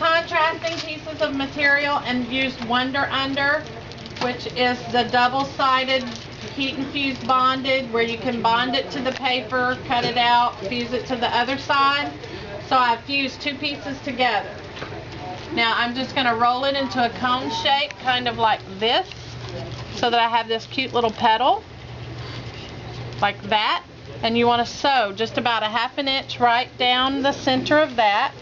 contrasting pieces of material and used Wonder Under, which is the double-sided heat and fuse bonded, where you can bond it to the paper, cut it out, fuse it to the other side. So I fused two pieces together. Now I'm just going to roll it into a cone shape, kind of like this, so that I have this cute little petal, like that. And you want to sew just about a 1/2 inch right down the center of that.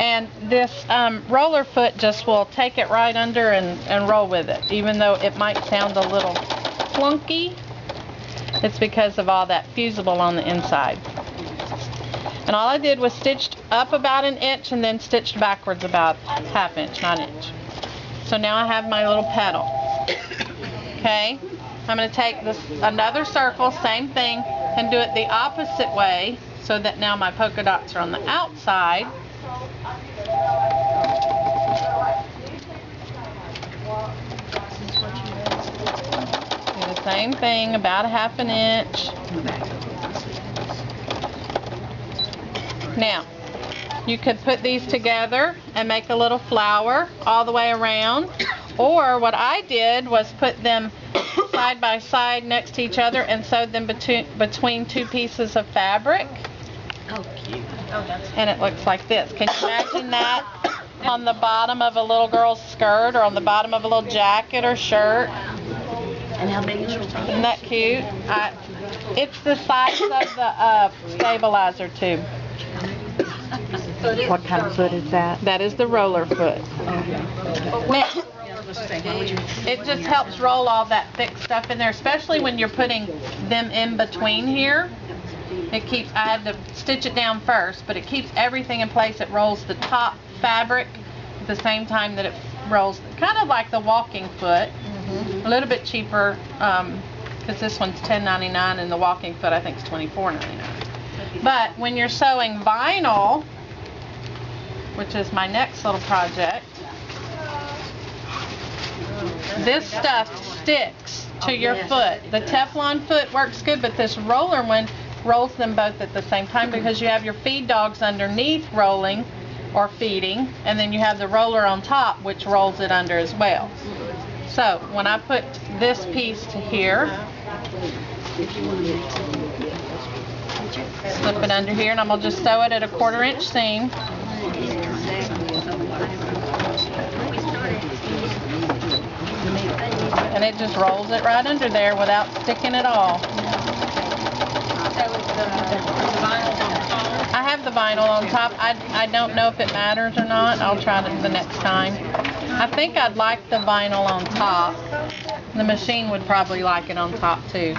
And this roller foot just will take it right under and roll with it. Even though it might sound a little clunky, it's because of all that fusible on the inside. And all I did was stitched up about 1 inch and then stitched backwards about 1/2 inch, not 1 inch. So now I have my little petal. Okay, I'm going to take this another circle, same thing, and do it the opposite way, so that now my polka dots are on the outside. Do the same thing, about a 1/2 inch. Now, you could put these together and make a little flower all the way around, or what I did was put them side by side next to each other and sewed them between two pieces of fabric. Oh, cute. Oh, that's and it looks like this. Can you imagine that on the bottom of a little girl's skirt, or on the bottom of a little jacket or shirt? And how big is your foot? Isn't that cute? It's the size of the stabilizer tube. What kind of foot is that? That is the roller foot. Now, it just helps roll all that thick stuff in there, especially when you're putting them in between here. It keeps, I had to stitch it down first, but it keeps everything in place. It rolls the top fabric at the same time that it rolls, kind of like the walking foot. A little bit cheaper, because this one's $10.99 and the walking foot I think is $24.99. But when you're sewing vinyl, which is my next little project, this stuff sticks to your foot. The Teflon foot works good, but this roller one rolls them both at the same time, because you have your feed dogs underneath rolling or feeding, and then you have the roller on top, which rolls it under as well. So when I put this piece to here, slip it under here, and I'm going to just sew it at a 1/4 inch seam. And it just rolls it right under there without sticking at all. I have the vinyl on top. I don't know if it matters or not. I'll try it the next time. I think I'd like the vinyl on top. The machine would probably like it on top too.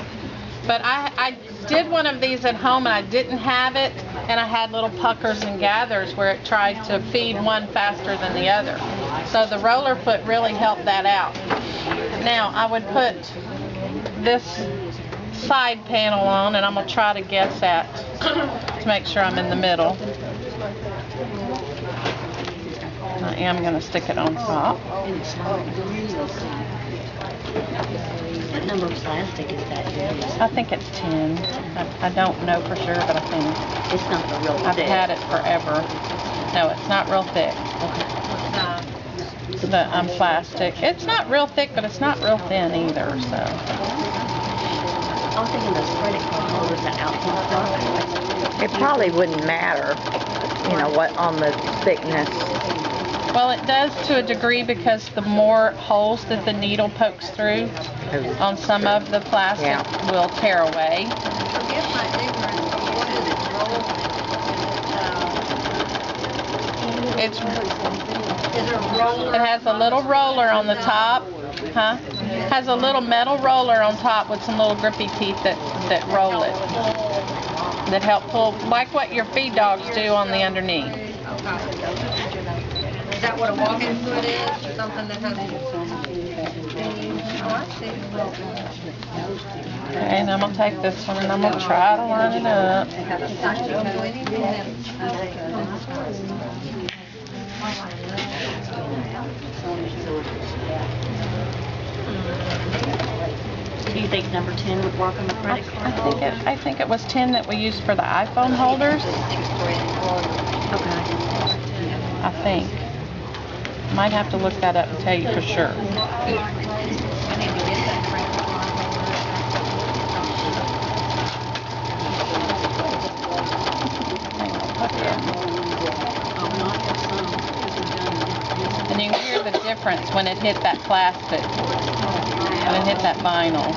But I did one of these at home and I didn't have it, and I had little puckers and gathers where it tried to feed one faster than the other. So the roller foot really helped that out. Now I would put this side panel on, and I'm going to try to guess at to make sure I'm in the middle. I am going to stick it on top. What number of plastic is that? I think it's 10. I don't know for sure, but I think It's not the real I've thick. had it forever. No, it's not real thick. The plastic. It's not real thick, but it's not real thin either. So I was thinking those credit card holders that outside. It probably wouldn't matter, you know, what on the thickness. well, it does to a degree, because the more holes that the needle pokes through on some of the plastic will tear away. It has a little roller on the top, has a little metal roller on top with some little grippy teeth that roll it, that help pull, like what your feed dogs do on the underneath. Is that what a walking foot is, or something that has? Oh, I see. Okay, and I'm going to take this one and I'm going to try to line it up. Do you think number 10 would work on the credit card? I think it was 10 that we used for the iPhone holders. Okay. I think. Might have to look that up and tell you for sure. I need to get that And you can hear the difference when it hit that plastic, when it hit that vinyl.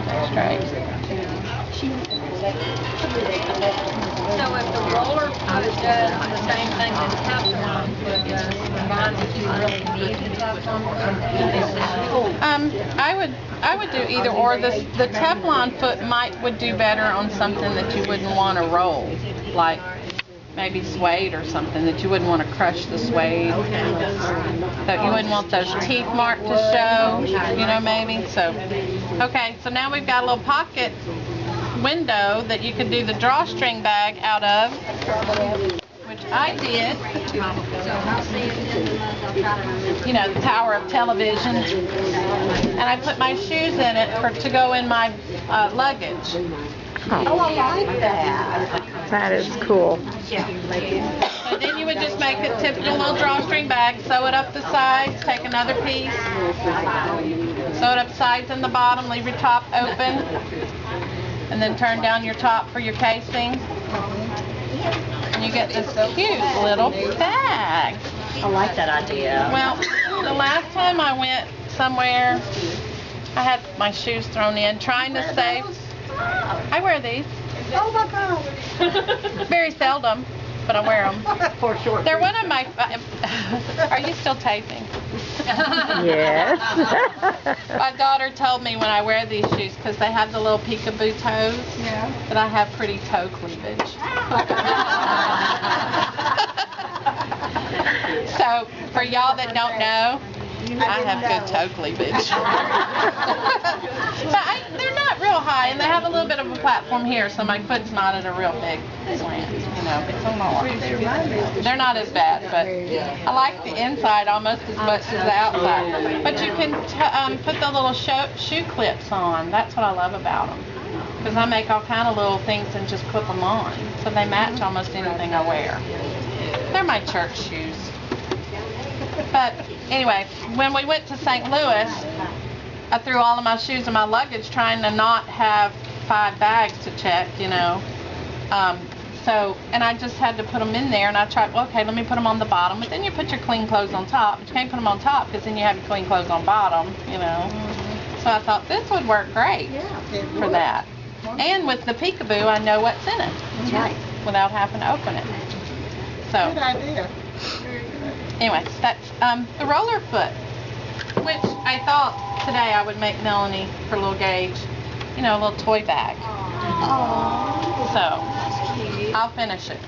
That's right. So if the roller foot does the same thing that Teflon Foot does, combined, would you really need the Teflon Foot? I would do either or. The Teflon Foot would do better on something that you wouldn't want to roll, like maybe suede or something that you wouldn't want to crush the suede. That you wouldn't want those teeth marked to show, you know, maybe. So, okay, so now we've got a little pocket window that you could do the drawstring bag out of, which I did. You know, the power of television. And I put my shoes in it to go in my luggage. Oh, I like that. That is cool. So then you would just make a typical little drawstring bag, sew it up the sides, take another piece, sew it up the sides and the bottom, leave your top open, and then turn down your top for your casing. And you get this cute little bag. I like that idea. Well, the last time I went somewhere, I had my shoes thrown in, trying to save. I wear these. Oh my God. Very seldom, but I wear them. For sure. They're one of my. Are you still taping? Yes. My daughter told me when I wear these shoes, because they have the little peekaboo toes, that I have pretty toe cleavage. So for y'all that don't know, I have good toe cleavage. But they're not real high, and they have a little bit of a platform here, so my foot's not at a real big slant, you know. They're not as bad, but I like the inside almost as much as the outside. But you can put the little shoe clips on. That's what I love about them. Because I make all kind of little things and just clip them on, so they match almost anything I wear. They're my church shoes. But anyway, when we went to St. Louis, I threw all of my shoes in my luggage trying to not have 5 bags to check, you know. And I just had to put them in there, and I tried, well, okay, let me put them on the bottom. But then you put your clean clothes on top, but you can't put them on top because then you have your clean clothes on bottom, you know. So I thought this would work great for that. And with the peekaboo, I know what's in it. That's right. Without having to open it. So. Good idea. Anyway, that's the roller foot, which I thought today I would make Melanie her little Gage, you know, a little toy bag. Aww. So I'll finish it.